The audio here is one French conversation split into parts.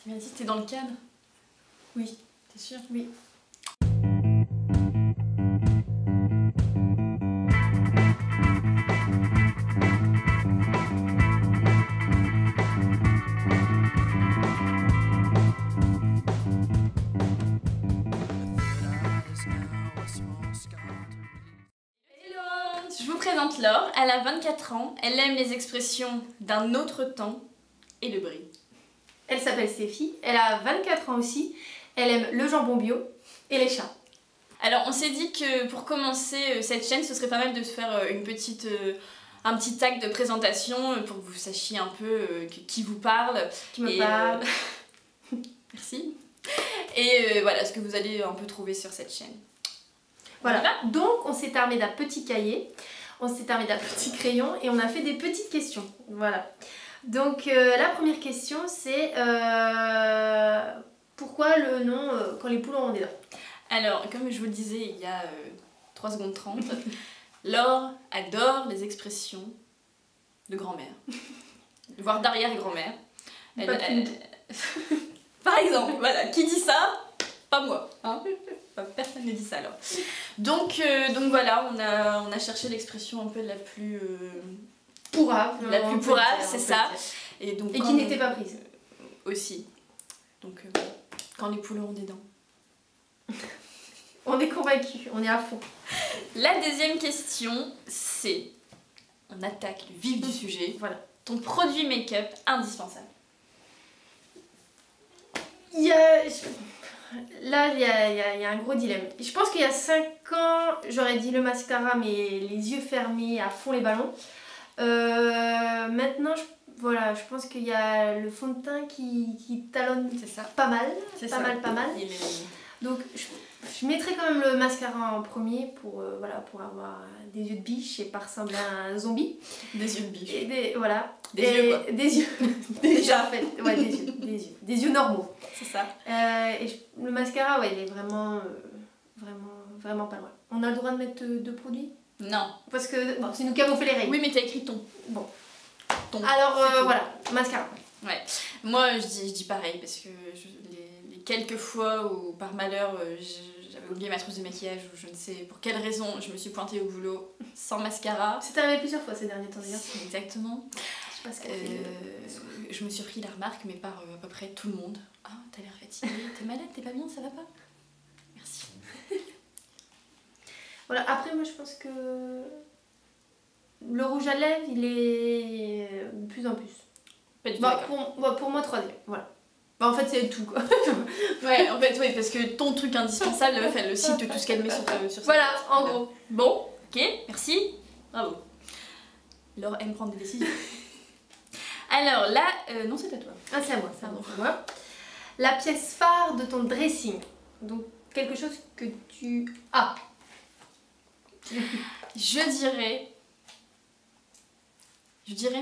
Tu m'as dit que t'es dans le cadre? Oui. T'es sûre? Oui. Je vous présente Laure, elle a 24 ans, elle aime les expressions d'un autre temps et le brie. Elle s'appelle Stéphie, elle a 24 ans aussi, elle aime le jambon bio et les chats. Alors on s'est dit que pour commencer cette chaîne, ce serait pas mal de se faire un petit tag de présentation pour que vous sachiez un peu qui vous parle. Qui me parle. Merci. Et voilà ce que vous allez un peu trouver sur cette chaîne. Voilà, donc on s'est armé d'un petit cahier, on s'est armé d'un petit crayon et on a fait des petites questions. Voilà. Donc la première question c'est pourquoi le nom quand les poules ont des dents? Alors, comme je vous le disais il y a 3 secondes 30, Laure adore les expressions de grand-mère, voire d'arrière-grand-mère. Par exemple, voilà, qui dit ça? Pas moi, hein. Personne ne dit ça alors. Donc voilà, on a cherché l'expression un peu la plus pourrave. La plus pourrave, c'est ça. Et qui n'était pas prise. Aussi. Donc quand les poules ont des dents. On est convaincus, on est à fond. La deuxième question, c'est, on attaque le vif du sujet. Voilà. Ton produit make-up indispensable. Là, il y a un gros dilemme. Je pense qu'il y a 5 ans, j'aurais dit le mascara, mais les yeux fermés, à fond les ballons. Maintenant, voilà, je pense qu'il y a le fond de teint qui talonne pas mal. Pas mal. Donc, je mettrais quand même le mascara en premier pour avoir des yeux de biche et pas ressembler à un zombie. Des yeux de biche. Et voilà. Des yeux quoi. Des yeux. Déjà en fait. Ouais, des yeux normaux. C'est ça. Le mascara, ouais, il est vraiment pas loin. On a le droit de mettre 2 produits? Non. Parce que, bon, c'est nous qui avons fait les règles. Oui, mais t'as écrit ton. Bon. Ton. Alors, voilà, mascara. Ouais. Moi, je dis pareil, parce que les quelques fois où, par malheur, j'avais oublié ma trousse de maquillage, ou je ne sais pour quelle raison, je me suis pointée au boulot sans mascara. C'est arrivé plusieurs fois ces derniers temps d'ailleurs. Exactement. Je sais pas je me suis pris la remarque, mais par à peu près tout le monde. Ah, t'as l'air fatiguée, t'es malade, t'es pas bien, ça va pas? Merci. Voilà, après moi je pense que le rouge à lèvres il est de plus en plus. Pas du tout. Pour moi 3e, voilà. Bah, en fait c'est tout quoi. Ouais, en fait oui, parce que ton truc indispensable, la meuf elle cite tout ce qu'elle met sur sa voilà, tête. en gros. Bon, ok, merci, bravo. Laure aime prendre des décisions. Alors là, non c'est à toi. Ah c'est à moi, moi. La pièce phare de ton dressing. Donc quelque chose que tu as. Je dirais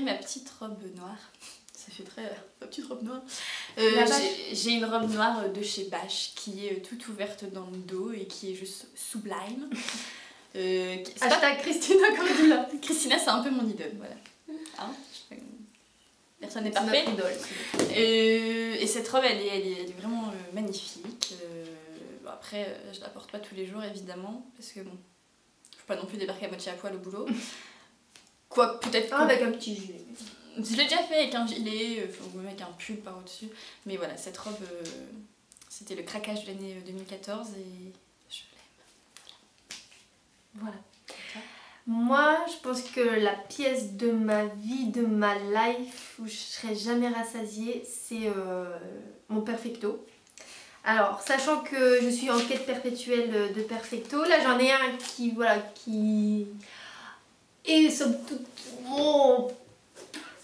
ma petite robe noire. Ça fait très... ma petite robe noire. J'ai une robe noire de chez Bash qui est toute ouverte dans le dos et qui est juste sublime. Hashtag Christina Cordula. Christina c'est un peu mon idole, voilà. Hein, personne n'est parfait. Et cette robe elle est vraiment magnifique. Bon, après je la porte pas tous les jours évidemment parce que bon, je peux pas non plus débarquer à moitié à poil au boulot. Quoi peut-être avec un petit gilet. Je l'ai déjà fait avec un gilet, ou avec un pull par au-dessus. Mais voilà, cette robe, c'était le craquage de l'année 2014 et je l'aime. Voilà. Moi, je pense que la pièce de ma vie, de ma life, où je serai jamais rassasiée, c'est mon perfecto. Alors, sachant que je suis en quête perpétuelle de perfecto, là j'en ai un qui est somme toute bon,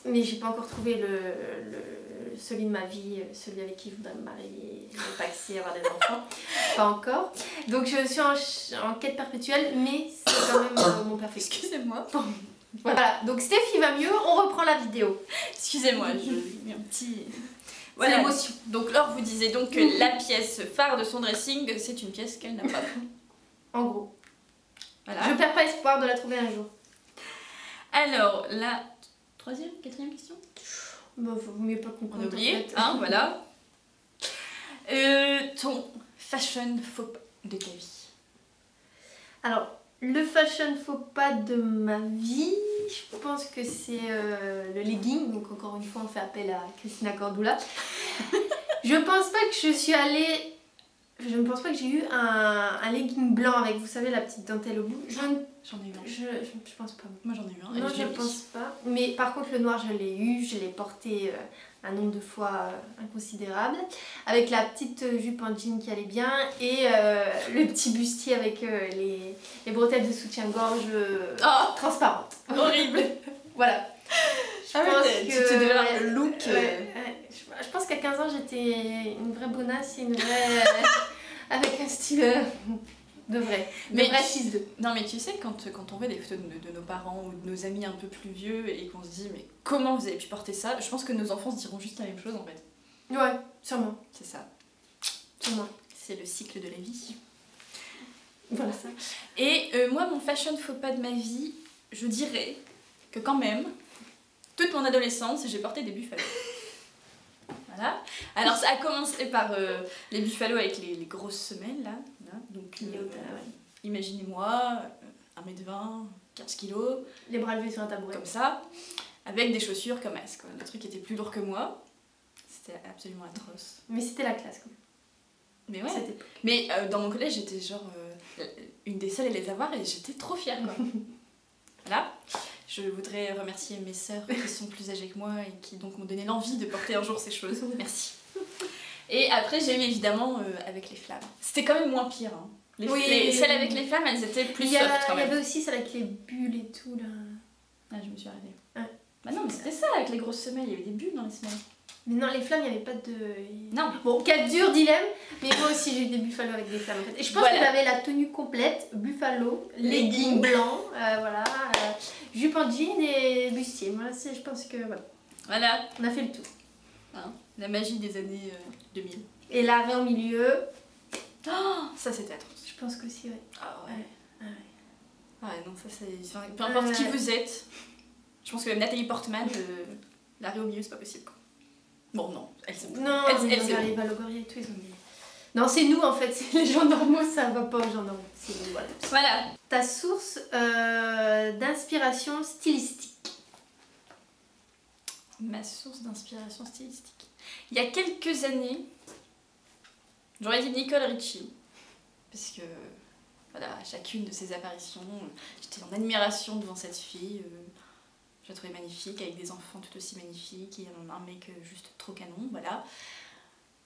mais j'ai pas encore trouvé celui de ma vie, celui avec qui je voudrais me marier, me paxer, avoir des enfants, pas encore. Donc je suis en quête perpétuelle, mais c'est quand même mon perfect. Excusez-moi. Voilà, donc Stéphie va mieux, on reprend la vidéo. Excusez-moi, je mets un petit... Voilà, l'émotion. Donc Laure vous disait donc que la pièce phare de son dressing, c'est une pièce qu'elle n'a pas. En gros. Voilà. Je perds pas espoir de la trouver un jour. Alors, la 3e, 4e question? Bah, vaut mieux pas qu'on on a oublié, hein, voilà. Ton fashion faux pas de ta vie. Alors, le fashion faux pas de ma vie, je pense que c'est le legging. Donc encore une fois, on fait appel à Christina Cordula. Je pense pas que je suis allée... Je ne pense pas que j'ai eu un legging blanc avec, vous savez, la petite dentelle au bout. J'en ai eu un. Je pense pas. Moi j'en ai eu un. Non, je ne pense pas. Mais par contre, le noir, je l'ai eu. Je l'ai porté un nombre de fois inconsidérable. Avec la petite jupe en jean qui allait bien. Et le petit bustier avec les bretelles de soutien-gorge transparentes. Horrible. Voilà. Je pense que tu devais avoir le look. Je pense qu'à 15 ans, j'étais une vraie bonasse et une vraie... avec un style de vrai. Mais vraie 6-2. Non mais tu sais, quand on voit des photos de nos parents ou de nos amis un peu plus vieux et qu'on se dit mais comment vous avez pu porter ça, je pense que nos enfants se diront juste la même chose en fait. Ouais, sûrement. C'est ça. Sûrement. C'est le cycle de la vie. Voilà ça. Et moi, mon fashion faux pas de ma vie, je dirais que quand même, toute mon adolescence, j'ai porté des buffalos. Voilà. Alors ça a commencé par les buffalos avec les grosses semelles là. Donc imaginez-moi, 1m20, 15 kg. Les bras levés sur un tabouret. Comme ça, avec des chaussures comme as quoi. Le truc était plus lourd que moi. C'était absolument atroce. Mais c'était la classe quoi. Mais ouais. Mais dans mon collège, j'étais genre une des seules à les avoir et j'étais trop fière quoi. Voilà. Je voudrais remercier mes sœurs qui sont plus âgées que moi et qui donc m'ont donné l'envie de porter un jour ces choses. Merci. Et après j'ai eu évidemment avec les flammes. C'était quand même moins pire. Hein. Celles avec les flammes, elles étaient plus soft quand même. Il y avait aussi celle avec les bulles et tout là. Ah, je me suis arrêtée. Ouais. Bah non, mais c'était ça avec les grosses semelles, il y avait des bulles dans les semelles. Mais non, les flammes, il n'y avait pas de... Non. Bon, quel dur dilemme. Mais moi aussi, j'ai eu des buffalos avec des flammes en fait. Et je pense que j'avais la tenue complète, buffalo, legging blanc, voilà, jupe en jean et bustier. Moi, je pense que voilà. On a fait le tour. Hein, la magie des années 2000. Et l'arrêt au milieu. Oh, ça c'était atroce. Je pense que aussi, ouais. Ah ouais. Ouais. Ouais, non, ça c'est... Peu importe qui vous êtes, je pense que même Nathalie Portman, l'arrêt au milieu c'est pas possible quoi. Bon, non, elle c'est bon. Non, les Valogoria et tout, ils ont dit... Non, c'est nous en fait, c'est les gens normaux, ça va pas aux gens normaux. Voilà. Ta source d'inspiration stylistique. Ma source d'inspiration stylistique. Il y a quelques années, j'aurais dit Nicole Richie. Parce que, voilà, à chacune de ses apparitions, j'étais en admiration devant cette fille. Je la trouvais magnifique, avec des enfants tout aussi magnifiques, et un mec juste trop canon, voilà.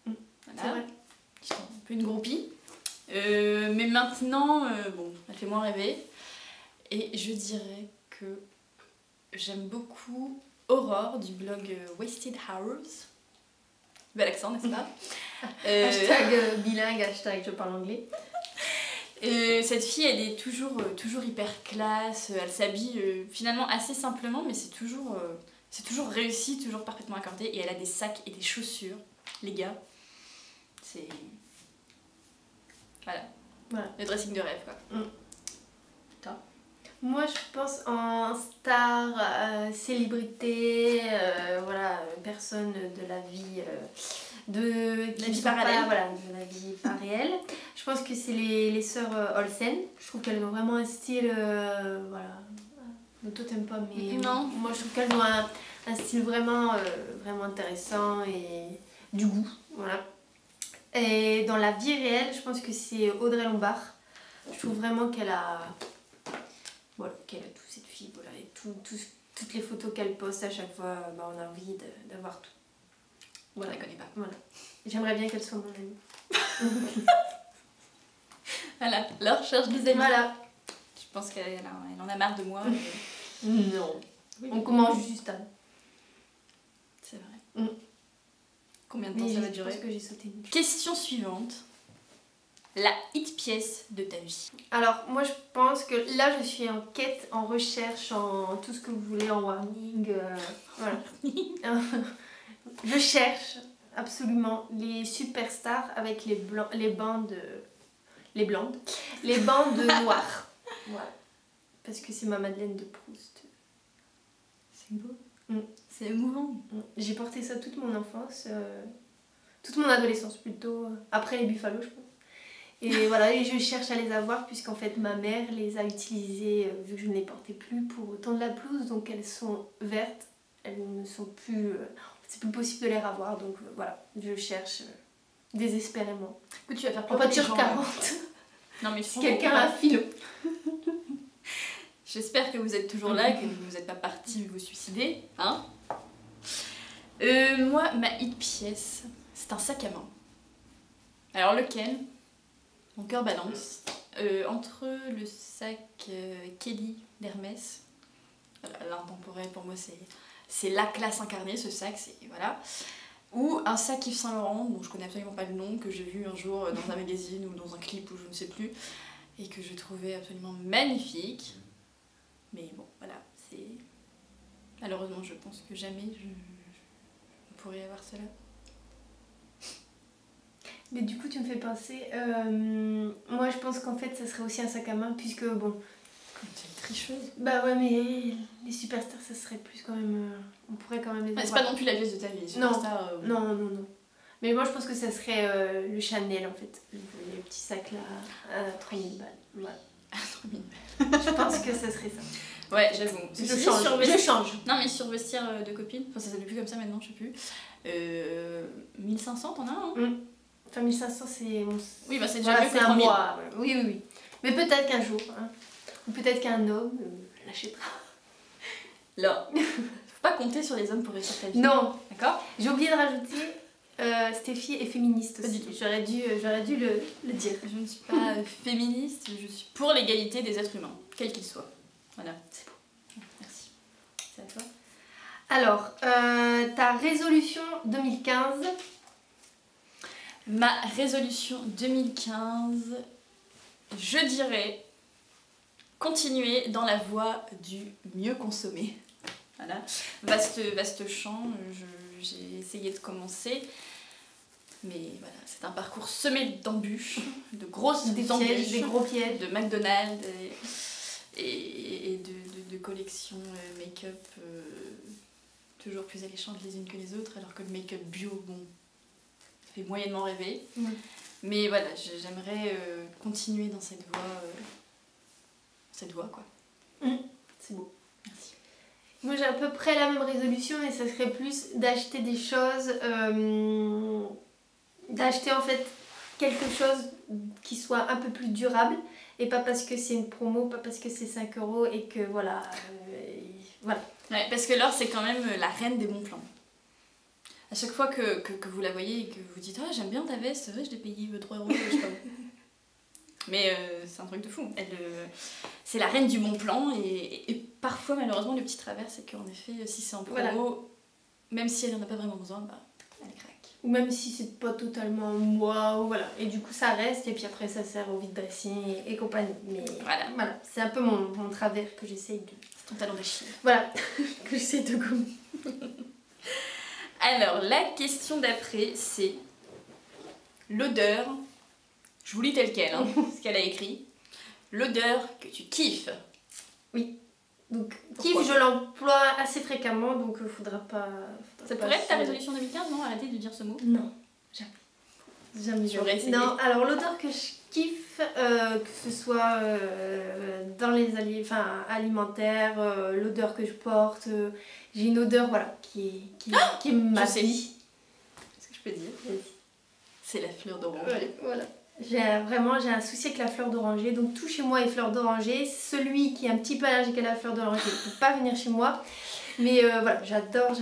Voilà. C'est vrai. J'étais un peu une groupie. Mais maintenant, bon, elle fait moins rêver. Et je dirais que j'aime beaucoup Aurore du blog Wasted Hours. Bel accent, n'est-ce pas? Hashtag bilingue, hashtag je parle anglais. Cette fille, elle est toujours hyper classe, elle s'habille finalement assez simplement, mais c'est toujours réussi, toujours parfaitement accordé, et elle a des sacs et des chaussures, les gars. C'est... Voilà. Le dressing de rêve, quoi. Toi? Moi, je pense en star, célébrité, voilà, personne de la vie... de la vie parallèle. Voilà, de la vie pas réelle. Je pense que c'est les sœurs Olsen. Je trouve qu'elles ont vraiment un style, voilà. Toi t'aimes pas, mais non. Moi je trouve qu'elles ont un style vraiment, vraiment intéressant et du goût, voilà. Et dans la vie réelle, je pense que c'est Audrey Lombard. Je trouve vraiment qu'elle a, voilà, qu'elle a tout cette fille, voilà, et toutes les photos qu'elle poste à chaque fois, bah, on a envie d'avoir tout. Voilà, je la connais pas. Voilà. J'aimerais bien qu'elle soit mon amie. Voilà, la recherche des amis. Voilà. Je pense qu'elle en a marre de moi. Non. Oui, on commence juste à... C'est vrai. Combien de temps ça va durer? Je pense que j'ai sauté une... Question suivante. La hit pièce de ta vie. Alors, moi je pense que là je suis en quête, en recherche, en tout ce que vous voulez, en warning. Voilà. Je cherche absolument les superstars avec les bandes noires. Voilà. Parce que c'est ma Madeleine de Proust. C'est beau. C'est émouvant. J'ai porté ça toute mon enfance. toute mon adolescence plutôt, après les Buffalo je pense. Et voilà, et je cherche à les avoir puisqu'en fait ma mère les a utilisées, vu que je ne les portais plus, pour tondre la pelouse, donc elles sont vertes, elles ne sont plus... c'est plus possible de les revoir, donc voilà, je cherche désespérément. Écoute, tu vas faire On va pleurer dire les gens. 40. Non mais Si quelqu'un a un philo. J'espère que vous êtes toujours là, que vous n'êtes pas partis vous suicider, hein. Moi, ma hit pièce, c'est un sac à main. Alors lequel? Mon cœur balance entre le sac Kelly d'Hermès. Voilà, l'intemporel pour moi c'est la classe incarnée, ce sac, c'est voilà. Ou un sac Yves Saint Laurent dont je connais absolument pas le nom, que j'ai vu un jour dans un magazine ou dans un clip ou je ne sais plus, et que je trouvais absolument magnifique. Mais bon, voilà, c'est... Malheureusement, je pense que jamais je pourrais avoir cela. Mais du coup, tu me fais penser... moi, je pense qu'en fait, ça serait aussi un sac à main, puisque bon... Comme tu es une tricheuse. Bah ouais, mais les superstars, ça serait plus quand même... on pourrait quand même les avoir. C'est pas non plus la pièce de ta vie, superstar. Non. Mais moi, je pense que ça serait le Chanel, en fait. Les petits sacs là, à 3000 balles. Voilà. À 3000 balles. Je pense que ça serait ça. Ouais, j'avoue. Je change. Non, mais sur vestiaire de copine, enfin ça s'appelle plus comme ça maintenant, je sais plus. 1500, t'en as un, hein? Enfin, 1500, c'est... Oui, bah c'est déjà mieux que un 3000. mois. Oui. Mais peut-être qu'un jour, hein. Ou peut-être qu'un homme l'achètera. Là, faut pas compter sur les hommes pour réussir ta vie. Non. D'accord? J'ai oublié de rajouter, Stéphie est féministe aussi. Pas du tout. J'aurais dû le dire. Je ne suis pas féministe, je suis pour l'égalité des êtres humains, quels qu'ils soient. Voilà, c'est beau. Merci. C'est à toi. Alors, ta résolution 2015. Ma résolution 2015, je dirais continuer dans la voie du mieux consommer. Voilà, vaste champ, j'ai essayé de commencer, mais voilà, c'est un parcours semé d'embûches, de grosses embûches, des gros pièges, de McDonald's et de collections make-up toujours plus alléchantes les unes que les autres, alors que le make-up bio, bon, ça fait moyennement rêver. Mais voilà, j'aimerais continuer dans cette voie quoi. C'est beau. Merci. Moi j'ai à peu près la même résolution, mais ça serait plus d'acheter des choses, d'acheter en fait quelque chose qui soit un peu plus durable, et pas parce que c'est une promo, pas parce que c'est 5 € et que voilà. Voilà. Ouais, parce que Laure c'est quand même la reine des bons plans. À chaque fois que vous la voyez et que vous dites ah j'aime bien ta veste, c'est vrai je l'ai payé 3 €, je sais pas où. Mais c'est un truc de fou. C'est la reine du bon plan et parfois malheureusement le petit travers c'est qu'en effet si c'est en promo, voilà, même si elle n'en a pas vraiment besoin, bah elle craque. Ou même si c'est pas totalement waouh, voilà. Et du coup ça reste et puis après ça sert au vide dressing et compagnie. Mais voilà. C'est un peu mon travers que j'essaye de... C'est ton talon d'Achille. Voilà, que j'essaye de gommer. Alors la question d'après c'est l'odeur. Je vous lis tel quel, hein, ce qu'elle a écrit. L'odeur que tu kiffes. Oui. Donc, kiff, je l'emploie assez fréquemment, donc il faudra pas... Ça pourrait être ta résolution 2015, non? Arrêtez de dire ce mot. Non, jamais. J'aurais essayé. Non, alors l'odeur que je kiffe, que ce soit dans les alimentaires, l'odeur que je porte, j'ai une odeur, voilà, qui est ma vie. Qu'est-ce que je peux dire? C'est la fleur d'oranger. Ouais, voilà. J'ai un souci avec la fleur d'oranger, donc tout chez moi est fleur d'oranger. Celui qui est un petit peu allergique à la fleur d'oranger ne peut pas venir chez moi. Mais voilà, j'adore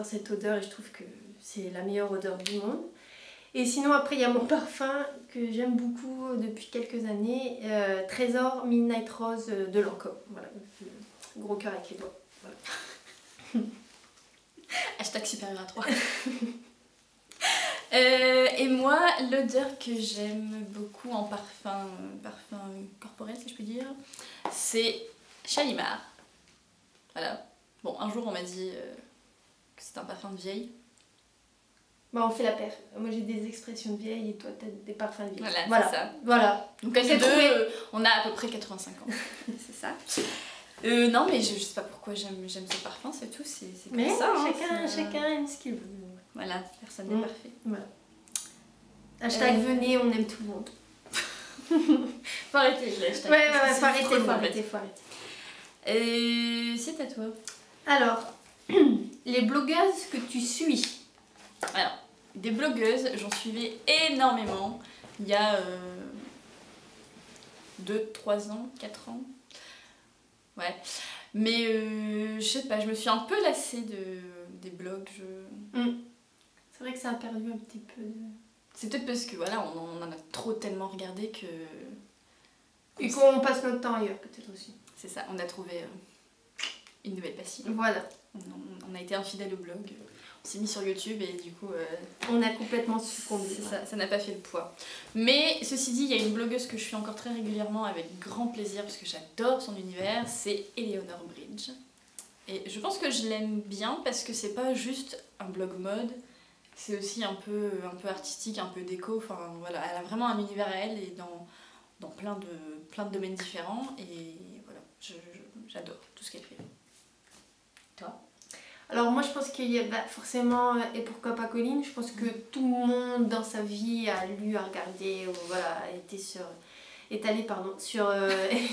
cette odeur et je trouve que c'est la meilleure odeur du monde. Et sinon après il y a mon parfum que j'aime beaucoup depuis quelques années, Trésor Midnight Rose de Lancôme. Voilà, gros cœur avec les doigts. Voilà. Hashtag supérieur à 3. Et moi, l'odeur que j'aime beaucoup en parfum corporel, si je puis dire, c'est Shalimar. Voilà. Bon, un jour on m'a dit que c'était un parfum de vieille. Bah on fait la paire. Moi j'ai des expressions de vieille et toi t'as des parfums de vieille. Voilà, c'est ça. Voilà. Donc à nous deux, on a à peu près 85 ans. C'est ça. Non mais je sais pas pourquoi j'aime ce parfum, c'est tout, c'est comme mais ça. Chacun aime ce qu'il veut. Voilà, personne n'est parfait. Voilà. Hashtag venez, on aime tout le monde. Faut arrêter les hashtags. Ouais, faut arrêter. C'est à toi. Alors, les blogueuses que tu suis. Alors, des blogueuses, j'en suivais énormément. Il y a 2, 3 ans, 4 ans. Ouais. Mais je sais pas, je me suis un peu lassée des blogs. C'est vrai que ça a perdu un petit peu de... C'est peut-être parce que voilà, on en a trop tellement regardé que... Et qu'on passe notre temps ailleurs peut-être aussi. C'est ça, on a trouvé une nouvelle passion. Voilà. On a été infidèle au blog. On s'est mis sur YouTube et du coup... on a complètement succombé. Ça n'a pas fait le poids. Mais ceci dit, il y a une blogueuse que je suis encore très régulièrement avec grand plaisir parce que j'adore son univers, c'est Eleanor Bridge. Et je pense que je l'aime bien parce que c'est pas juste un blog mode, c'est aussi un peu artistique, un peu déco, enfin voilà, elle a vraiment un univers à elle et dans plein de domaines différents et voilà, j'adore tout ce qu'elle fait. Toi ? Alors moi je pense qu'il y a forcément, et pourquoi pas Colline, je pense que tout le monde dans sa vie a lu, a regardé, ou voilà, est allé sur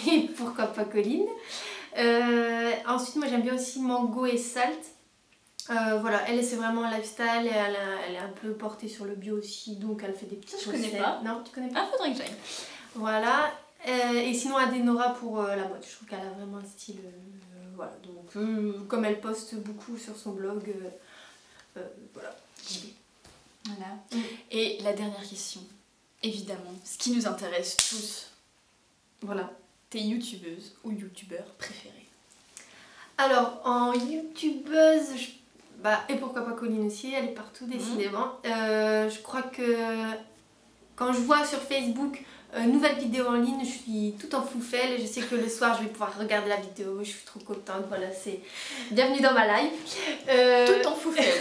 et pourquoi pas Colline. Ensuite moi j'aime bien aussi Mango et Salt. Voilà, elle c'est vraiment lifestyle, et elle est un peu portée sur le bio aussi, donc elle fait des petites recettes. Je connais pas. Non, tu connais pas? Ah, faudrait que j'aille. Voilà, et sinon Adenora pour la mode, je trouve qu'elle a vraiment un style... voilà, donc comme elle poste beaucoup sur son blog, voilà. Voilà. Et la dernière question, évidemment, ce qui nous intéresse tous. Voilà. Tes youtubeuses ou youtubeurs préférés? Alors, en youtubeuse, et pourquoi pas Colline aussi, elle est partout décidément. Je crois que quand je vois sur Facebook nouvelle vidéo en ligne, je suis tout en foufelle et je sais que le soir je vais pouvoir regarder la vidéo, je suis trop contente, voilà, c'est bienvenue dans ma live. Tout en foufelle.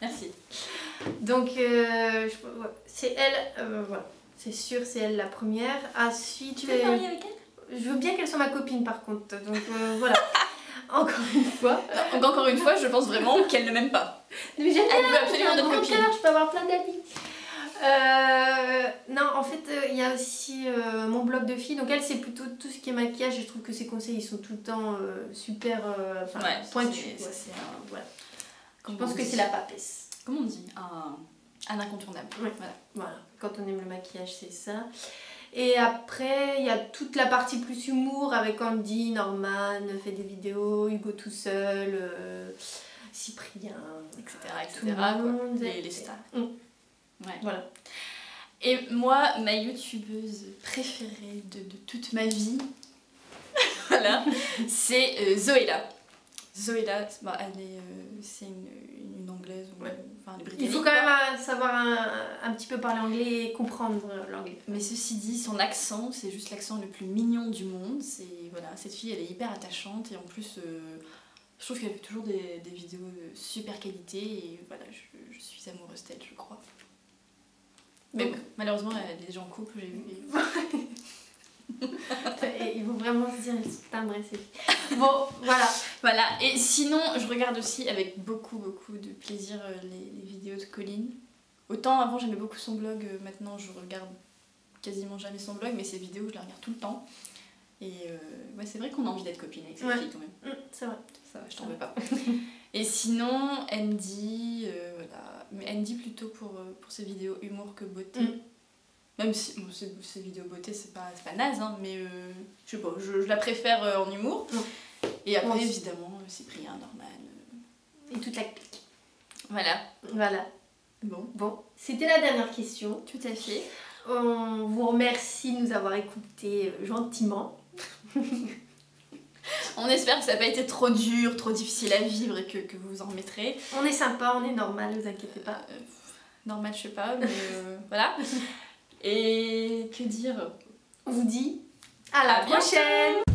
Merci. Donc c'est elle, voilà, c'est sûr, c'est elle la première. Ensuite, tu veux parler avec elle? Je veux bien qu'elle soit ma copine par contre, donc voilà. Encore une fois. Encore une fois, je pense vraiment qu'elle ne m'aime pas. Mais j'aime bien, elle veut absolument notre copine. Je peux avoir plein d'amis. Non, en fait, il y a aussi mon blog de filles. Donc elle, c'est plutôt tout ce qui est maquillage. Je trouve que ses conseils, ils sont tout le temps super pointus. Voilà. Je pense que c'est la papesse. Comment on dit? Un incontournable. Ouais. Voilà. Quand on aime le maquillage, c'est ça. Et après, il y a toute la partie plus humour avec Andy, Norman, fait des vidéos, Hugo tout seul, Cyprien, etc. Tout le monde. Les stars. Ouais. Voilà. Et moi, ma youtubeuse préférée de toute ma vie, voilà, c'est Zoéla. Zoéla, c'est une anglaise ou une britannique. Il faut quand même savoir un petit peu parler anglais et comprendre l'anglais. Mais ceci dit, son accent, c'est juste l'accent le plus mignon du monde. Voilà, cette fille, elle est hyper attachante et en plus, je trouve qu'elle fait toujours des vidéos de super qualité et voilà, je suis amoureuse d'elle, je crois. Mais bon, malheureusement, elle est déjà en couple, j'ai vu. Et ils vont vraiment se dire, ils sont timbrés ces filles. Bon, voilà. Et sinon, je regarde aussi avec beaucoup de plaisir les vidéos de Colline. Autant avant, j'aimais beaucoup son blog, maintenant je regarde quasiment jamais son blog, mais ses vidéos, je les regarde tout le temps. Et c'est vrai qu'on a envie d'être copine avec cette fille quand même. C'est vrai. Ça va, je t'en veux pas. Et sinon, Andy, voilà. Mais Andy plutôt pour ses vidéos humour que beauté. Même si ses vidéos beauté, c'est pas naze, hein, mais je sais pas, je la préfère en humour. Et après, évidemment, Cyprien, Norman. Et toute la clique. Voilà. Bon, c'était la dernière question. Tout à fait. On vous remercie de nous avoir écoutés gentiment. On espère que ça n'a pas été trop dur, trop difficile à vivre et que vous vous en remettrez. On est sympa, on est normal, ne vous inquiétez pas. Normal, je sais pas, mais voilà. Et que dire? On vous dit à la prochaine.